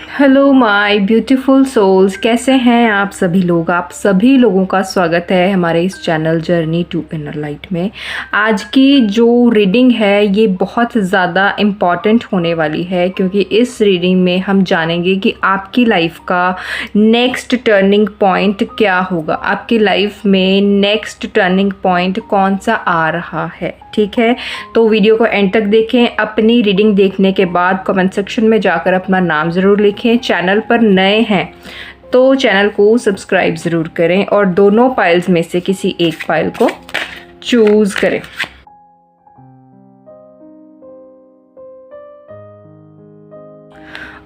Hello my beautiful souls, कैसे हैं आप सभी लोग। आप सभी लोगों का स्वागत है हमारे इस channel journey to inner light में। आज की जो रीडिंग है ये बहुत ज़्यादा इम्पॉर्टेंट होने वाली है, क्योंकि इस रीडिंग में हम जानेंगे कि आपकी लाइफ का नेक्स्ट टर्निंग पॉइंट क्या होगा। आपकी लाइफ में नेक्स्ट टर्निंग पॉइंट कौन सा आ रहा है, ठीक है। तो वीडियो को एंड तक देखें। अपनी रीडिंग देखने के बाद कमेंट सेक्शन में जाकर अपना नाम ज़रूर लिखें। चैनल पर नए हैं तो चैनल को सब्सक्राइब ज़रूर करें और दोनों फाइल्स में से किसी एक फाइल को चूज़ करें।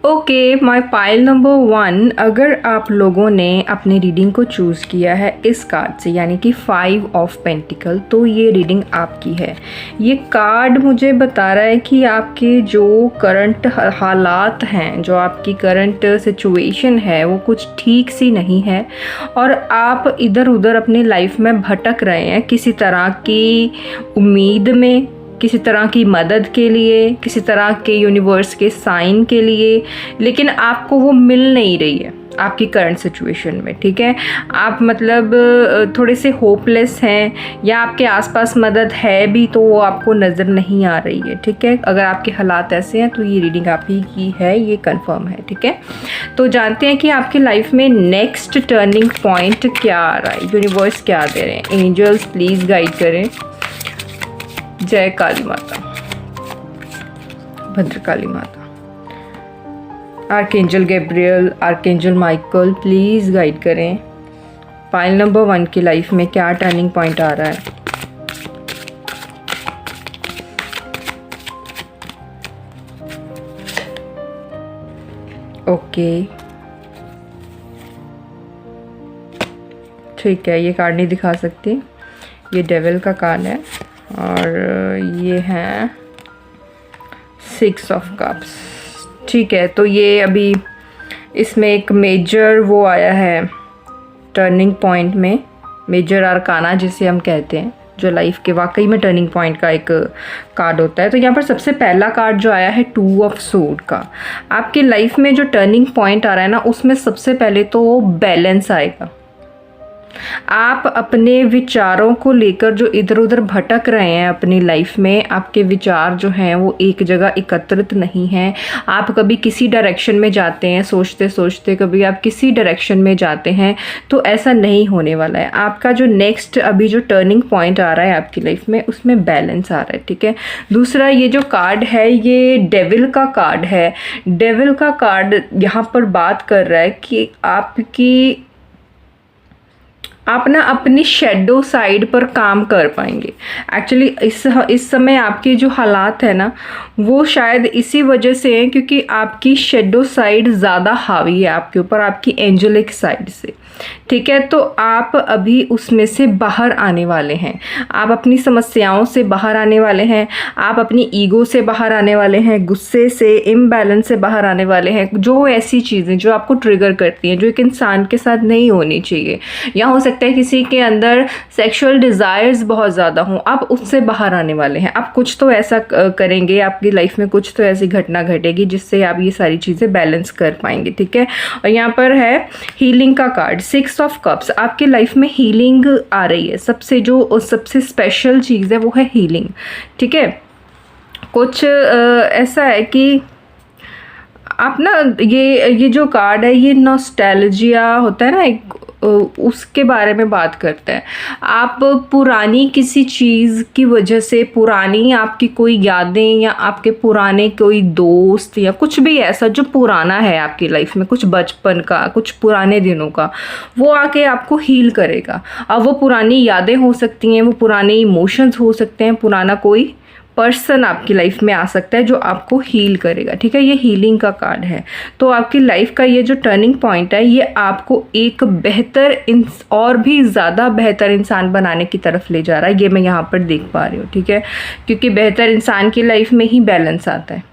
Okay, my file number 1। अगर आप लोगों ने अपनी रीडिंग को चूज़ किया है इस कार्ड से, यानी कि 5 ऑफ पेंटिकल, तो ये रीडिंग आपकी है। ये कार्ड मुझे बता रहा है कि आपके जो करंट हालात हैं, जो आपकी करंट सिचुएशन है, वो कुछ ठीक सी नहीं है और आप इधर उधर अपनी लाइफ में भटक रहे हैं किसी तरह की उम्मीद में, किसी तरह की मदद के लिए, किसी तरह के यूनिवर्स के साइन के लिए, लेकिन आपको वो मिल नहीं रही है आपकी करंट सिचुएशन में, ठीक है। आप मतलब थोड़े से होपलेस हैं, या आपके आसपास मदद है भी तो वो आपको नज़र नहीं आ रही है, ठीक है। अगर आपके हालात ऐसे हैं तो ये रीडिंग आप ही की है, ये कंफर्म है, ठीक है। तो जानते हैं कि आपकी लाइफ में नेक्स्ट टर्निंग पॉइंट क्या आ रहा है, यूनिवर्स क्या दे रहे हैं। एंजल्स प्लीज़ गाइड करें। जय काली माता, भद्रकाली माता, archangel Gabriel, archangel Michael, please guide करें। फाइल नंबर 1 की लाइफ में क्या टर्निंग पॉइंट आ रहा है। ओके, ठीक है, ये कार्ड नहीं दिखा सकती, ये डेविल का कार्ड है और ये है 6 ऑफ कप्स, ठीक है। तो ये अभी इसमें एक मेजर वो आया है टर्निंग पॉइंट में, मेजर अरकाना जिसे हम कहते हैं, जो लाइफ के वाकई में टर्निंग पॉइंट का एक कार्ड होता है। तो यहाँ पर सबसे पहला कार्ड जो आया है 2 ऑफ सोर्ड का। आपकी लाइफ में जो टर्निंग पॉइंट आ रहा है ना, उसमें सबसे पहले तो बैलेंस आएगा। आप अपने विचारों को लेकर जो इधर उधर भटक रहे हैं अपनी लाइफ में, आपके विचार जो हैं वो एक जगह एकत्रित नहीं हैं। आप कभी किसी डायरेक्शन में जाते हैं सोचते सोचते, कभी आप किसी डायरेक्शन में जाते हैं, तो ऐसा नहीं होने वाला है। आपका जो नेक्स्ट अभी जो टर्निंग पॉइंट आ रहा है आपकी लाइफ में, उसमें बैलेंस आ रहा है, ठीक है। दूसरा, ये जो कार्ड है ये डेविल का कार्ड है। डेविल का कार्ड यहाँ पर बात कर रहा है कि आप ना अपनी शेडो साइड पर काम कर पाएंगे। एक्चुअली इस समय आपके जो हालात है ना, वो शायद इसी वजह से हैं क्योंकि आपकी शेडो साइड ज़्यादा हावी है आपके ऊपर, आपकी एंजेलिक साइड से, ठीक है। तो आप अभी उसमें से बाहर आने वाले हैं। आप अपनी समस्याओं से बाहर आने वाले हैं, आप अपनी ईगो से बाहर आने वाले हैं, गुस्से से, इम्बैलेंस से बाहर आने वाले हैं। जो ऐसी चीज़ें जो आपको ट्रिगर करती हैं, जो एक इंसान के साथ नहीं होनी चाहिए, या हो सकता है किसी के अंदर सेक्सुअल डिज़ायर्स बहुत ज़्यादा हों, आप उससे बाहर आने वाले हैं। आप कुछ तो ऐसा करेंगे, आपकी लाइफ में कुछ तो ऐसी घटना घटेगी जिससे आप ये सारी चीज़ें बैलेंस कर पाएंगे, ठीक है। और यहाँ पर है हीलिंग का कार्ड, 6 ऑफ कप्स। आपके लाइफ में हीलिंग आ रही है। सबसे स्पेशल चीज़ है वो है हीलिंग, ठीक है। कुछ ऐसा है कि आप ना ये जो कार्ड है, ये नॉस्टैल्जिया होता है ना एक, उसके बारे में बात करते हैं। आप पुरानी किसी चीज़ की वजह से, पुरानी आपकी कोई यादें या आपके पुराने कोई दोस्त या कुछ भी ऐसा जो पुराना है आपकी लाइफ में, कुछ बचपन का, कुछ पुराने दिनों का, वो आके आपको हील करेगा। अब वो पुरानी यादें हो सकती हैं, वो पुराने इमोशंस हो सकते हैं, पुराना कोई पर्सन आपकी लाइफ में आ सकता है जो आपको हील करेगा, ठीक है। ये हीलिंग का कार्ड है। तो आपकी लाइफ का ये जो टर्निंग पॉइंट है, ये आपको एक बेहतर और भी ज़्यादा बेहतर इंसान बनाने की तरफ ले जा रहा है। ये मैं यहाँ पर देख पा रही हूँ, ठीक है, क्योंकि बेहतर इंसान की लाइफ में ही बैलेंस आता है,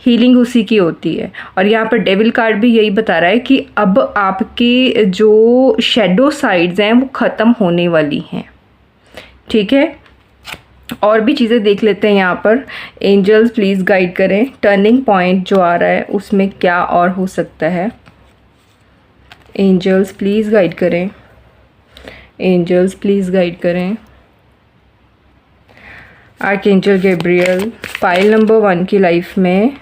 हीलिंग उसी की होती है। और यहाँ पर डेविल कार्ड भी यही बता रहा है कि अब आपके जो शेडो साइड्स हैं वो ख़त्म होने वाली हैं, ठीक है। और भी चीज़ें देख लेते हैं यहाँ पर। एंजल्स प्लीज़ गाइड करें, टर्निंग पॉइंट जो आ रहा है उसमें क्या और हो सकता है। एंजल्स प्लीज़ गाइड करें, एंजल्स प्लीज़ गाइड करें। आर्कएंजल गैब्रियल, पाइल नंबर 1 की लाइफ में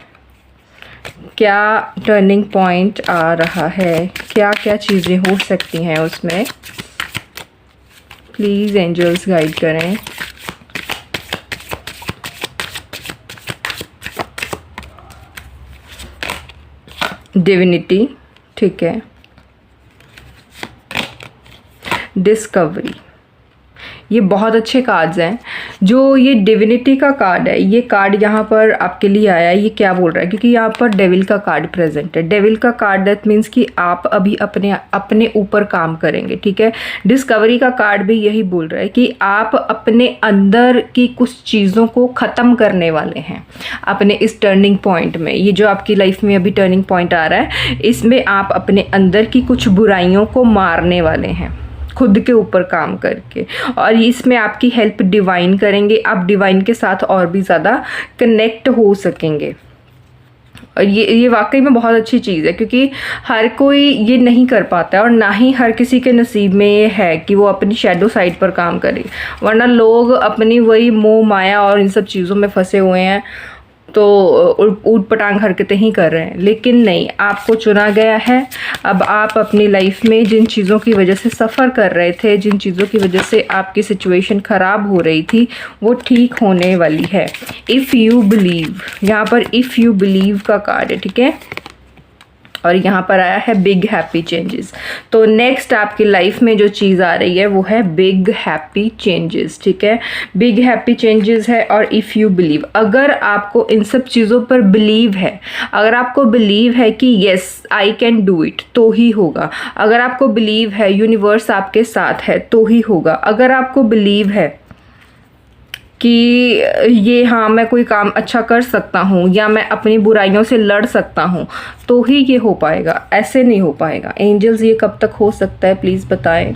क्या टर्निंग पॉइंट आ रहा है, क्या क्या चीज़ें हो सकती हैं उसमें। प्लीज़ एंजल्स गाइड करें। डिविनिटी, ठीक है। डिस्कवरी, ये बहुत अच्छे कार्ड्स हैं। जो ये डिविनिटी का कार्ड है, ये कार्ड यहाँ पर आपके लिए आया है। ये क्या बोल रहा है, क्योंकि यहाँ पर डेविल का कार्ड प्रेजेंट है। डेविल का कार्ड दैट मीन्स कि आप अभी अपने ऊपर काम करेंगे, ठीक है। डिस्कवरी का कार्ड भी यही बोल रहा है कि आप अपने अंदर की कुछ चीज़ों को ख़त्म करने वाले हैं अपने इस टर्निंग पॉइंट में। ये जो आपकी लाइफ में अभी टर्निंग पॉइंट आ रहा है, इसमें आप अपने अंदर की कुछ बुराइयों को मारने वाले हैं खुद के ऊपर काम करके, और इसमें आपकी हेल्प डिवाइन करेंगे। आप डिवाइन के साथ और भी ज़्यादा कनेक्ट हो सकेंगे। और ये वाकई में बहुत अच्छी चीज़ है, क्योंकि हर कोई ये नहीं कर पाता है और ना ही हर किसी के नसीब में ये है कि वो अपनी शैडो साइड पर काम करे। वरना लोग अपनी वही मोह माया और इन सब चीज़ों में फंसे हुए हैं, तो ऊट पटांग हरकतें ही कर रहे हैं। लेकिन नहीं, आपको चुना गया है। अब आप अपनी लाइफ में जिन चीज़ों की वजह से सफ़र कर रहे थे, जिन चीज़ों की वजह से आपकी सिचुएशन ख़राब हो रही थी, वो ठीक होने वाली है। इफ़ यू बिलीव, यहाँ पर इफ़ यू बिलीव का कार्ड है, ठीक है। और यहाँ पर आया है बिग हैप्पी चेंजेस। तो नेक्स्ट आपकी लाइफ में जो चीज़ आ रही है वो है बिग हैप्पी चेंजेस, ठीक है। बिग हैप्पी चेंजेस है। और इफ़ यू बिलीव, अगर आपको इन सब चीज़ों पर बिलीव है, अगर आपको बिलीव है कि yes I can do it, तो ही होगा। अगर आपको बिलीव है यूनिवर्स आपके साथ है, तो ही होगा। अगर आपको बिलीव है कि ये हाँ मैं कोई काम अच्छा कर सकता हूँ या मैं अपनी बुराइयों से लड़ सकता हूँ, तो ही ये हो पाएगा, ऐसे नहीं हो पाएगा। एंजल्स ये कब तक हो सकता है, प्लीज़ बताएं,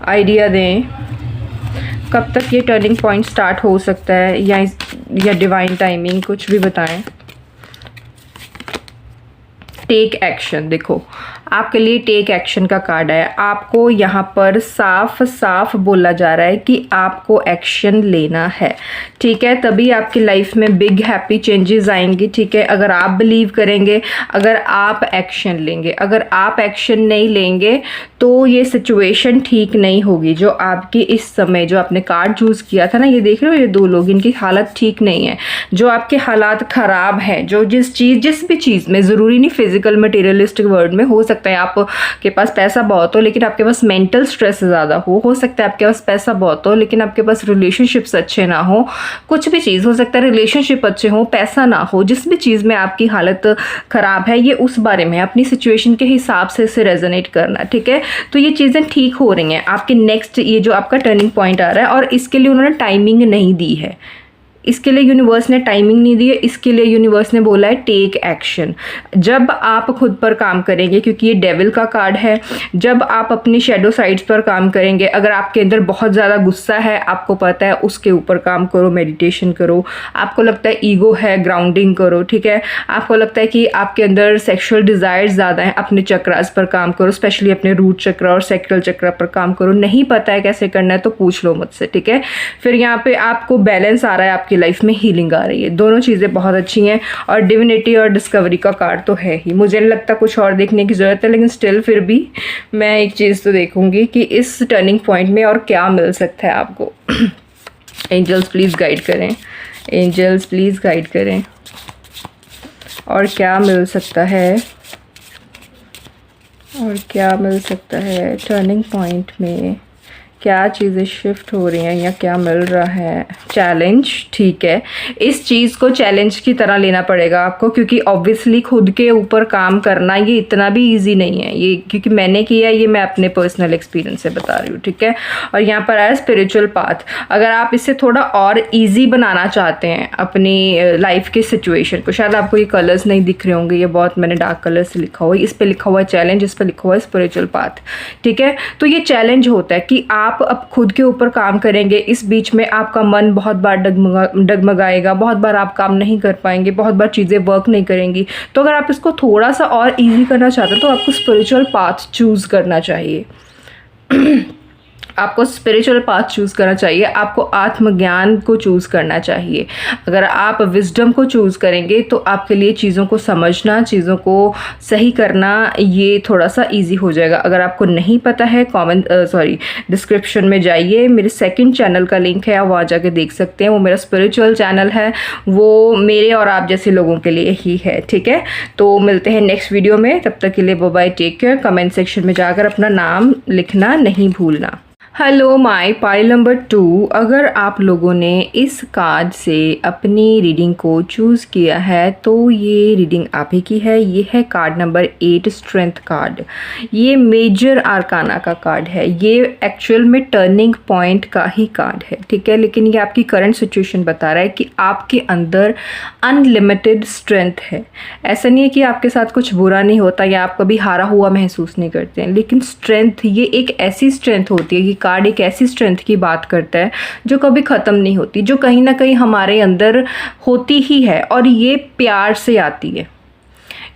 आइडिया दें। कब तक ये टर्निंग पॉइंट स्टार्ट हो सकता है, या डिवाइन टाइमिंग, कुछ भी बताएं। टेक एक्शन, देखो आपके लिए टेक एक्शन का कार्ड है। आपको यहाँ पर साफ साफ बोला जा रहा है कि आपको एक्शन लेना है, ठीक है। तभी आपकी लाइफ में बिग हैप्पी चेंजेस आएंगी, ठीक है। अगर आप बिलीव करेंगे, अगर आप एक्शन लेंगे। अगर आप एक्शन नहीं लेंगे तो ये सिचुएशन ठीक नहीं होगी। जो आपकी इस समय जो आपने कार्ड चूज़ किया था ना, ये देख रहे हो, ये दो लोग, इनकी हालत ठीक नहीं है। जो आपके हालात ख़राब हैं, जो जिस भी चीज़ में, ज़रूरी नहीं फिजिकल मटेरियलिस्टिक वर्ल्ड में, हो सकता है आपके पास पैसा बहुत हो लेकिन आपके पास मेंटल स्ट्रेस ज़्यादा हो सकता है आपके पास पैसा बहुत हो लेकिन आपके पास रिलेशनशिप्स अच्छे ना हो। कुछ भी चीज़ हो सकता है, रिलेशनशिप अच्छे हो, पैसा ना हो, जिस भी चीज़ में आपकी हालत ख़राब है, ये उस बारे में अपनी सिचुएशन के हिसाब से इसे रेजोनेट करना, ठीक है। तो ये चीज़ें ठीक हो रही हैं आपकी। नेक्स्ट ये जो आपका टर्निंग पॉइंट आ रहा है, और इसके लिए उन्होंने टाइमिंग नहीं दी है, इसके लिए यूनिवर्स ने टाइमिंग नहीं दी है। इसके लिए यूनिवर्स ने बोला है टेक एक्शन। जब आप खुद पर काम करेंगे, क्योंकि ये डेविल का कार्ड है, जब आप अपनी शैडो साइड्स पर काम करेंगे, अगर आपके अंदर बहुत ज़्यादा गुस्सा है, आपको पता है, उसके ऊपर काम करो, मेडिटेशन करो। आपको लगता है ईगो है, ग्राउंडिंग करो, ठीक है। आपको लगता है कि आपके अंदर सेक्सुअल डिज़ायर्स ज़्यादा हैं, अपने चक्रास पर काम करो, स्पेशली अपने रूट चक्र और सैक्रल चक्र पर काम करो। नहीं पता है कैसे करना है तो पूछ लो मुझसे, ठीक है। फिर यहाँ पे आपको बैलेंस आ रहा है, आपकी लाइफ में हीलिंग आ रही है। दोनों चीज़ें बहुत अच्छी हैं। और डिविनिटी और डिस्कवरी का कार्ड तो है ही। मुझे नहीं लगता कुछ और देखने की ज़रूरत है, लेकिन स्टिल फिर भी मैं एक चीज़ तो देखूंगी कि इस टर्निंग पॉइंट में और क्या मिल सकता है आपको। एंजल्स प्लीज़ गाइड करें, एंजल्स प्लीज़ गाइड करें, और क्या मिल सकता है, और क्या मिल सकता है टर्निंग पॉइंट में। क्या चीज़ें शिफ्ट हो रही हैं या क्या मिल रहा है। चैलेंज, ठीक है। इस चीज़ को चैलेंज की तरह लेना पड़ेगा आपको, क्योंकि ऑब्वियसली खुद के ऊपर काम करना ये इतना भी इजी नहीं है। ये क्योंकि मैंने किया, ये मैं अपने पर्सनल एक्सपीरियंस से बता रही हूँ, ठीक है। और यहाँ पर आया स्पिरिचुअल पाथ। अगर आप इसे थोड़ा और ईजी बनाना चाहते हैं अपनी लाइफ के सिचुएशन को, शायद आपको ये कलर्स नहीं दिख रहे होंगे, ये बहुत मैंने डार्क कलर से लिखा हुआ है। इस पर लिखा हुआ है चैलेंज, इस पर लिखा हुआ है स्पिरिचुअल पाथ, ठीक है। तो ये चैलेंज होता है कि आप आप अब खुद के ऊपर काम करेंगे, इस बीच में आपका मन बहुत बार डगमगाएगा, बहुत बार आप काम नहीं कर पाएंगे, बहुत बार चीज़ें वर्क नहीं करेंगी। तो अगर आप इसको थोड़ा सा और ईजी करना चाहते हैं तो आपको स्पिरिचुअल पाथ चूज़ करना चाहिए। आपको स्पिरिचुअल पाथ चूज़ करना चाहिए, आपको आत्मज्ञान को चूज़ करना चाहिए। अगर आप विजडम को चूज़ करेंगे तो आपके लिए चीज़ों को समझना, चीज़ों को सही करना ये थोड़ा सा इजी हो जाएगा। अगर आपको नहीं पता है डिस्क्रिप्शन में जाइए, मेरे सेकंड चैनल का लिंक है, आप वहाँ जाके देख सकते हैं। वो मेरा स्पिरिचुअल चैनल है, वो मेरे और आप जैसे लोगों के लिए ही है, ठीक है। तो मिलते हैं नेक्स्ट वीडियो में, तब तक के लिए bye bye, take care. Comment section में जाकर अपना नाम लिखना नहीं भूलना। हेलो माय पाइल नंबर 2, अगर आप लोगों ने इस कार्ड से अपनी रीडिंग को चूज़ किया है तो ये रीडिंग आप ही की है। ये है कार्ड नंबर 8, स्ट्रेंथ कार्ड। ये मेजर आर्काना का कार्ड है, ये एक्चुअल में टर्निंग पॉइंट का ही कार्ड है, ठीक है। लेकिन ये आपकी करंट सिचुएशन बता रहा है कि आपके अंदर अनलिमिटेड स्ट्रेंथ है। ऐसा नहीं है कि आपके साथ कुछ बुरा नहीं होता या आप कभी हारा हुआ महसूस नहीं करते हैं, लेकिन स्ट्रेंथ ये एक ऐसी स्ट्रेंथ होती है कि कार्ड एक ऐसी स्ट्रेंथ की बात करता है जो कभी ख़त्म नहीं होती, जो कहीं ना कहीं हमारे अंदर होती ही है और ये प्यार से आती है।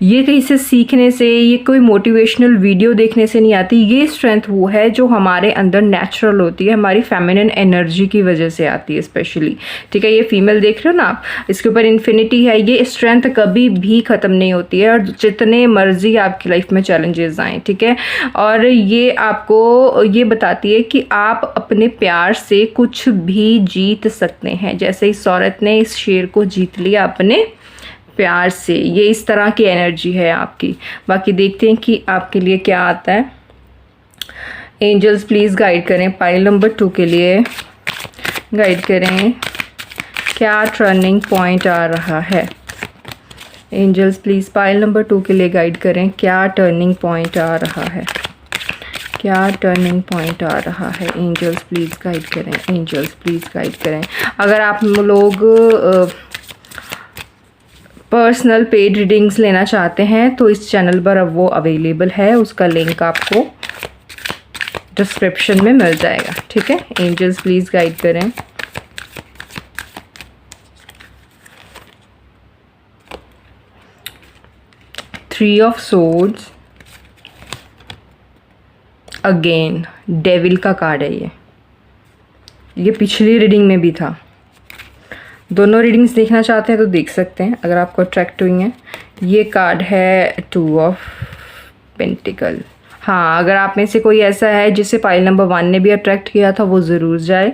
ये कहीं से सीखने से, ये कोई मोटिवेशनल वीडियो देखने से नहीं आती। ये स्ट्रेंथ वो है जो हमारे अंदर नेचुरल होती है, हमारी फेमिनिन एनर्जी की वजह से आती है स्पेशली, ठीक है। ये फीमेल देख रहे हो ना आप, इसके ऊपर इन्फिनिटी है। ये स्ट्रेंथ कभी भी ख़त्म नहीं होती है, और जितने मर्जी आपकी लाइफ में चैलेंजेस आएँ, ठीक है। और ये आपको ये बताती है कि आप अपने प्यार से कुछ भी जीत सकते हैं। जैसे इस औरत ने इस शेर को जीत लिया अपने प्यार से, ये इस तरह की एनर्जी है आपकी। बाकी देखते हैं कि आपके लिए क्या आता है। एंजल्स प्लीज़ गाइड करें पाइल नंबर 2 के लिए, गाइड करें क्या टर्निंग पॉइंट आ रहा है। एंजल्स प्लीज़ पाइल नंबर 2 के लिए गाइड करें क्या टर्निंग पॉइंट आ रहा है, क्या टर्निंग पॉइंट आ रहा है। एंजल्स प्लीज़ गाइड करें, एंजल्स प्लीज़ गाइड करें। अगर आप लोग पर्सनल पेड रीडिंग्स लेना चाहते हैं तो इस चैनल पर अब वो अवेलेबल है, उसका लिंक आपको डिस्क्रिप्शन में मिल जाएगा, ठीक है। एंजल्स प्लीज़ गाइड करें। Three of swords, again devil का कार्ड है ये पिछली रीडिंग में भी था। दोनों रीडिंग्स देखना चाहते हैं तो देख सकते हैं अगर आपको अट्रैक्ट हुई हैं। ये कार्ड है 2 ऑफ पेंटिकल। हाँ, अगर आप में से कोई ऐसा है जिसे पाइल नंबर 1 ने भी अट्रैक्ट किया था वो ज़रूर जाए,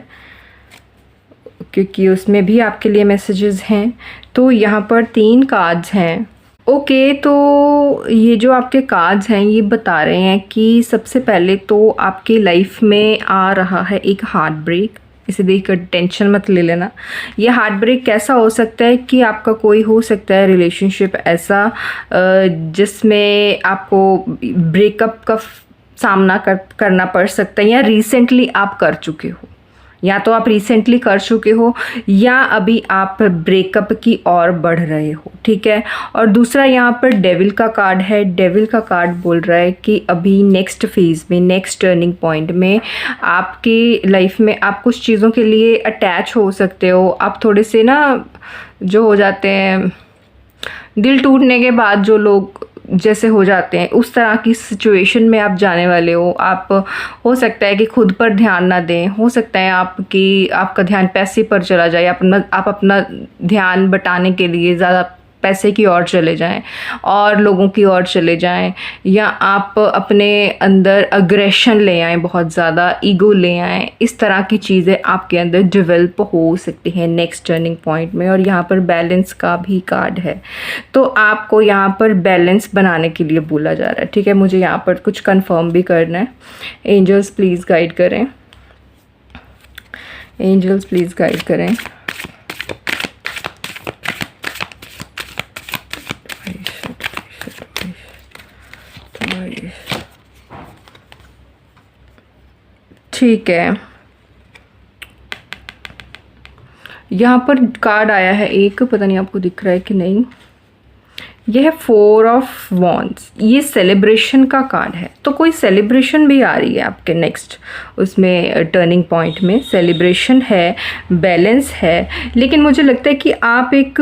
क्योंकि उसमें भी आपके लिए मैसेजेस हैं। तो यहाँ पर 3 कार्ड्स हैं। ओके, तो ये जो आपके कार्ड्स हैं ये बता रहे हैं कि सबसे पहले तो आपकी लाइफ में आ रहा है एक हार्ट ब्रेक। इसे देखकर टेंशन मत ले लेना। ये हार्ट ब्रेक कैसा हो सकता है कि आपका कोई हो सकता है रिलेशनशिप ऐसा जिसमें आपको ब्रेकअप का सामना करना पड़ सकता है, या रिसेंटली आप कर चुके हो, या तो आप रिसेंटली कर चुके हो या अभी आप ब्रेकअप की ओर बढ़ रहे हो, ठीक है। और दूसरा यहाँ पर डेविल का कार्ड है। डेविल का कार्ड बोल रहा है कि अभी नेक्स्ट फेज़ में, नेक्स्ट टर्निंग पॉइंट में आपकी लाइफ में आप कुछ चीज़ों के लिए अटैच हो सकते हो। आप थोड़े से ना जो हो जाते हैं दिल टूटने के बाद जो लोग जैसे हो जाते हैं, उस तरह की सिचुएशन में आप जाने वाले हो। आप हो सकता है कि खुद पर ध्यान ना दें, हो सकता है आपका ध्यान पैसे पर चला जाए, आप अपना ध्यान बटाने के लिए ज़्यादा पैसे की ओर चले जाएं और लोगों की ओर चले जाएं, या आप अपने अंदर अग्रेशन ले आएँ, बहुत ज़्यादा ईगो ले आएँ। इस तरह की चीज़ें आपके अंदर डेवलप हो सकती हैं नेक्स्ट टर्निंग पॉइंट में। और यहाँ पर बैलेंस का भी कार्ड है, तो आपको यहाँ पर बैलेंस बनाने के लिए बोला जा रहा है, ठीक है। मुझे यहाँ पर कुछ कंफर्म भी करना है। एंजल्स प्लीज़ गाइड करें, एंजल्स प्लीज़ गाइड करें। ठीक है, यहाँ पर कार्ड आया है एक, पता नहीं आपको दिख रहा है कि नहीं। ये है 4 ऑफ वॉन्ड्स, ये सेलिब्रेशन का कार्ड है। तो कोई सेलिब्रेशन भी आ रही है आपके नेक्स्ट उसमें टर्निंग पॉइंट में, सेलिब्रेशन है, बैलेंस है। लेकिन मुझे लगता है कि आप एक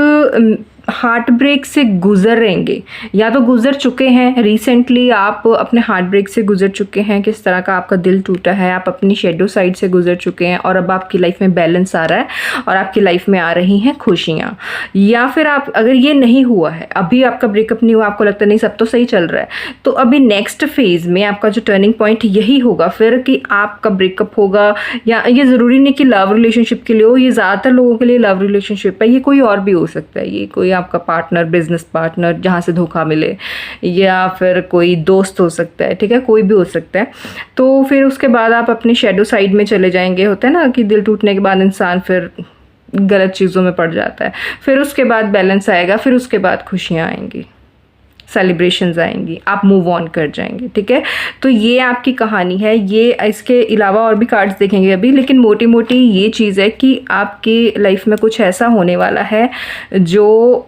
हार्ट ब्रेक से गुजरेंगे, या तो गुजर चुके हैं रिसेंटली, आप अपने हार्ट ब्रेक से गुजर चुके हैं, किस तरह का आपका दिल टूटा है, आप अपनी शेडो साइड से गुजर चुके हैं और अब आपकी लाइफ में बैलेंस आ रहा है और आपकी लाइफ में आ रही हैं खुशियाँ। या फिर आप, अगर ये नहीं हुआ है, अभी आपका ब्रेकअप नहीं हुआ, आपको लगता नहीं सब तो सही चल रहा है, तो अभी नेक्स्ट फेज़ में आपका जो टर्निंग पॉइंट यही होगा फिर कि आपका ब्रेकअप होगा। या ये ज़रूरी नहीं कि लव रिलेशनशिप के लिए हो, ये ज़्यादातर लोगों के लिए लव रिलेशनशिप है, ये कोई और भी हो सकता है, ये कोई आपका पार्टनर, बिजनेस पार्टनर जहाँ से धोखा मिले, या फिर कोई दोस्त हो सकता है, ठीक है, कोई भी हो सकता है। तो फिर उसके बाद आप अपनी शेडो साइड में चले जाएंगे। होता है ना कि दिल टूटने के बाद इंसान फिर गलत चीज़ों में पड़ जाता है, फिर उसके बाद बैलेंस आएगा, फिर उसके बाद खुशियाँ आएंगी, सेलिब्रेशंस आएंगी, आप मूव ऑन कर जाएंगे, ठीक है। तो ये आपकी कहानी है। ये इसके अलावा और भी कार्ड्स देखेंगे अभी, लेकिन मोटी मोटी ये चीज़ है कि आपकी लाइफ में कुछ ऐसा होने वाला है जो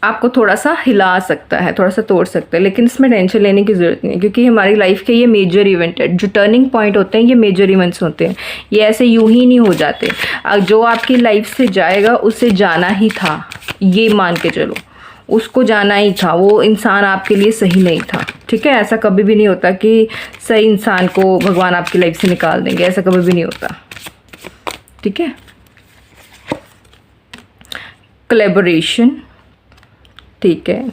आपको थोड़ा सा हिला सकता है, थोड़ा सा तोड़ सकता है, लेकिन इसमें टेंशन लेने की ज़रूरत नहीं है, क्योंकि हमारी लाइफ के ये मेजर इवेंट है। जो टर्निंग पॉइंट होते हैं ये मेजर इवेंट्स होते हैं, ये ऐसे यूं ही नहीं हो जाते। जो आपकी लाइफ से जाएगा उसे जाना ही था, ये मान के चलो, उसको जाना ही था, वो इंसान आपके लिए सही नहीं था, ठीक है। ऐसा कभी भी नहीं होता कि सही इंसान को भगवान आपकी लाइफ से निकाल देंगे, ऐसा कभी भी नहीं होता, ठीक है। कोलैबोरेशन, ठीक है,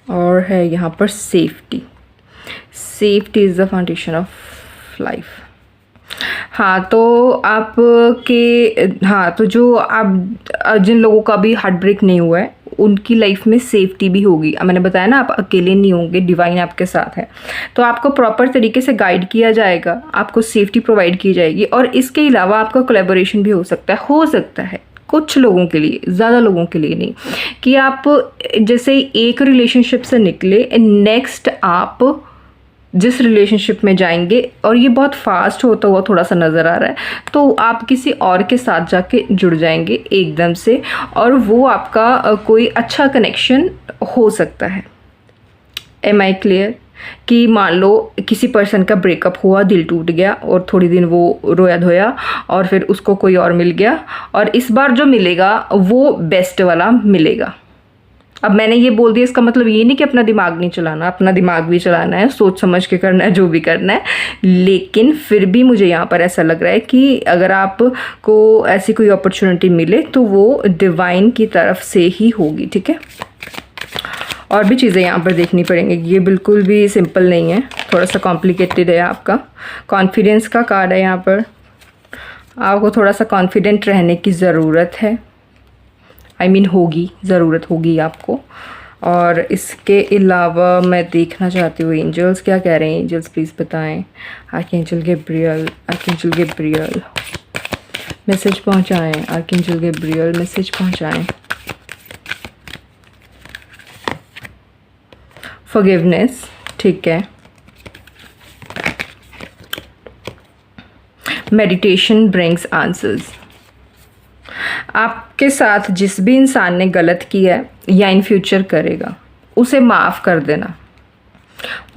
और है यहाँ पर safety. Safety is the foundation of life. हाँ तो तो जो आप, जिन लोगों का भी हार्ट ब्रेक नहीं हुआ है उनकी लाइफ में सेफ्टी भी होगी। मैंने बताया ना, आप अकेले नहीं होंगे, डिवाइन आपके साथ है, तो आपको प्रॉपर तरीके से गाइड किया जाएगा, आपको सेफ्टी प्रोवाइड की जाएगी। और इसके अलावा आपका कोलैबोरेशन भी हो सकता है कुछ लोगों के लिए, ज़्यादा लोगों के लिए नहीं, कि आप जैसे एक रिलेशनशिप से निकले, नेक्स्ट आप जिस रिलेशनशिप में जाएंगे, और ये बहुत फास्ट होता हुआ थोड़ा सा नज़र आ रहा है, तो आप किसी और के साथ जाके जुड़ जाएंगे एकदम से, और वो आपका कोई अच्छा कनेक्शन हो सकता है। Am I clear? कि मान लो किसी पर्सन का ब्रेकअप हुआ, दिल टूट गया, और थोड़ी दिन वो रोया धोया, और फिर उसको कोई और मिल गया, और इस बार जो मिलेगा वो बेस्ट वाला मिलेगा। अब मैंने ये बोल दिया, इसका मतलब ये नहीं कि अपना दिमाग नहीं चलाना, अपना दिमाग भी चलाना है, सोच समझ के करना है जो भी करना है, लेकिन फिर भी मुझे यहाँ पर ऐसा लग रहा है कि अगर आपको ऐसी कोई अपॉर्चुनिटी मिले तो वो डिवाइन की तरफ से ही होगी, ठीक है। और भी चीज़ें यहाँ पर देखनी पड़ेंगी, ये बिल्कुल भी सिंपल नहीं है, थोड़ा सा कॉम्प्लिकेटेड है। आपका कॉन्फिडेंस का कार्ड है यहाँ पर, आपको थोड़ा सा कॉन्फिडेंट रहने की ज़रूरत है, ज़रूरत होगी आपको। और इसके अलावा मैं देखना चाहती हूँ एंजल्स क्या कह रहे हैं। एंजल्स प्लीज़ बताएं। आर्कएंजल गैब्रियल मैसेज पहुँचाएँ, आर्कएंजल गैब्रियल मैसेज पहुँचाएँ। फॉरगिवनेस, ठीक है। Meditation brings answers. आपके साथ जिस भी इंसान ने गलत किया है या इन फ्यूचर करेगा, उसे माफ़ कर देना।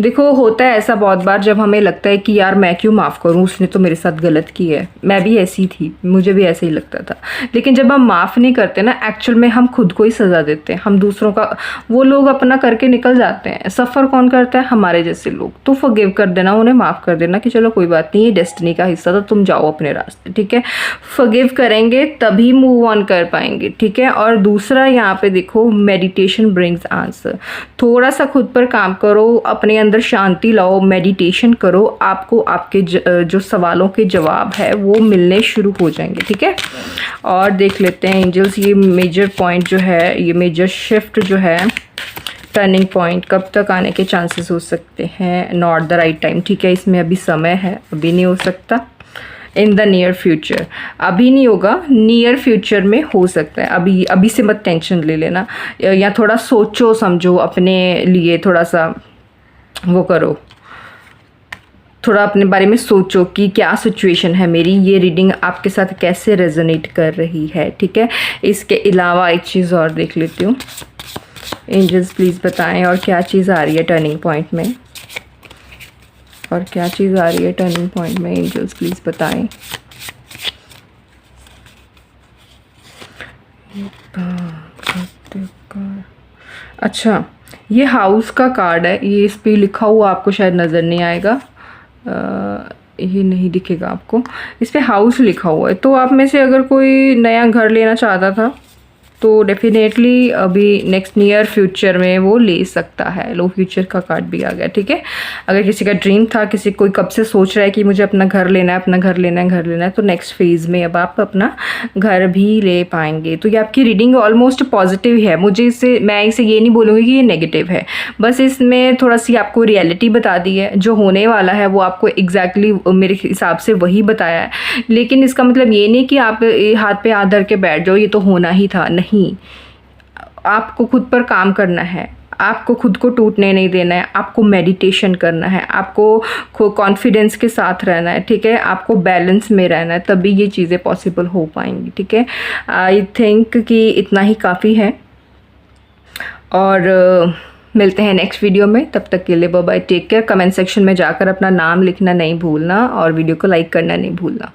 देखो होता है ऐसा बहुत बार, जब हमें लगता है कि यार मैं क्यों माफ़ करूं, उसने तो मेरे साथ गलत किया है। मैं भी ऐसी थी, मुझे भी ऐसे ही लगता था। लेकिन जब हम माफ़ नहीं करते ना, एक्चुअल में हम खुद को ही सज़ा देते हैं। हम दूसरों का, वो लोग अपना करके निकल जाते हैं, सफ़र कौन करता है? हमारे जैसे लोग। तो फॉरगिव कर देना, उन्हें माफ़ कर देना कि चलो कोई बात नहीं, ये डेस्टिनी का हिस्सा था, तुम जाओ अपने रास्ते, ठीक है। फॉरगिव करेंगे तभी मूव ऑन कर पाएंगे, ठीक है। और दूसरा यहाँ पे देखो, मेडिटेशन ब्रिंग्स आंसर। थोड़ा सा खुद पर काम करो, अपने अंदर शांति लाओ, मेडिटेशन करो, आपको आपके जो सवालों के जवाब है वो मिलने शुरू हो जाएंगे, ठीक है। और देख लेते हैं एंजल्स, ये मेजर पॉइंट जो है, ये मेजर शिफ्ट जो है, टर्निंग पॉइंट कब तक आने के चांसेस हो सकते हैं? नॉट द राइट टाइम, ठीक है। इसमें अभी समय है, अभी नहीं हो सकता। इन द नियर फ्यूचर, अभी नहीं होगा, नियर फ्यूचर में हो सकता है। अभी से मत टेंशन ले लेना, या थोड़ा सोचो समझो, अपने लिए थोड़ा सा वो करो, थोड़ा अपने बारे में सोचो कि क्या सिचुएशन है मेरी, ये रीडिंग आपके साथ कैसे रेजोनेट कर रही है, ठीक है। इसके अलावा एक चीज़ और देख लेती हूँ। एंजल्स प्लीज़ बताएं और क्या चीज़ आ रही है टर्निंग पॉइंट में, और क्या चीज़ आ रही है टर्निंग पॉइंट में। एंजल्स प्लीज़ बताएं। अच्छा, ये हाउस का कार्ड है, ये इस पे लिखा हुआ आपको शायद नज़र नहीं आएगा, ये नहीं दिखेगा आपको, इस पे हाउस लिखा हुआ है। तो आप में से अगर कोई नया घर लेना चाहता था तो डेफिनेटली अभी नेक्स्ट नियर फ्यूचर में वो ले सकता है। लो फ्यूचर का कार्ड भी आ गया, ठीक है। अगर किसी का ड्रीम था, किसी कोई कब से सोच रहा है कि मुझे अपना घर लेना है, अपना घर लेना है, घर लेना है, तो नेक्स्ट फेज़ में अब आप अपना घर भी ले पाएंगे। तो ये आपकी रीडिंग ऑलमोस्ट पॉजिटिव है। मैं इसे ये नहीं बोलूँगी कि ये नेगेटिव है, बस इसमें थोड़ा सी आपको रियलिटी बता दी है। जो होने वाला है वो आपको एग्जैक्टली मेरे हिसाब से वही बताया है, लेकिन इसका मतलब ये नहीं कि आप हाथ पे हाथ धर के बैठ जाओ, ये तो होना ही था, नहीं। आपको खुद पर काम करना है, आपको खुद को टूटने नहीं देना है, आपको मेडिटेशन करना है, आपको कॉन्फिडेंस के साथ रहना है, ठीक है। आपको बैलेंस में रहना है, तभी ये चीज़ें पॉसिबल हो पाएंगी, ठीक है। आई थिंक कि इतना ही काफ़ी है, और मिलते हैं नेक्स्ट वीडियो में। तब तक के लिए bye bye, take care. Comment section में जाकर अपना नाम लिखना नहीं भूलना और वीडियो को लाइक करना नहीं भूलना।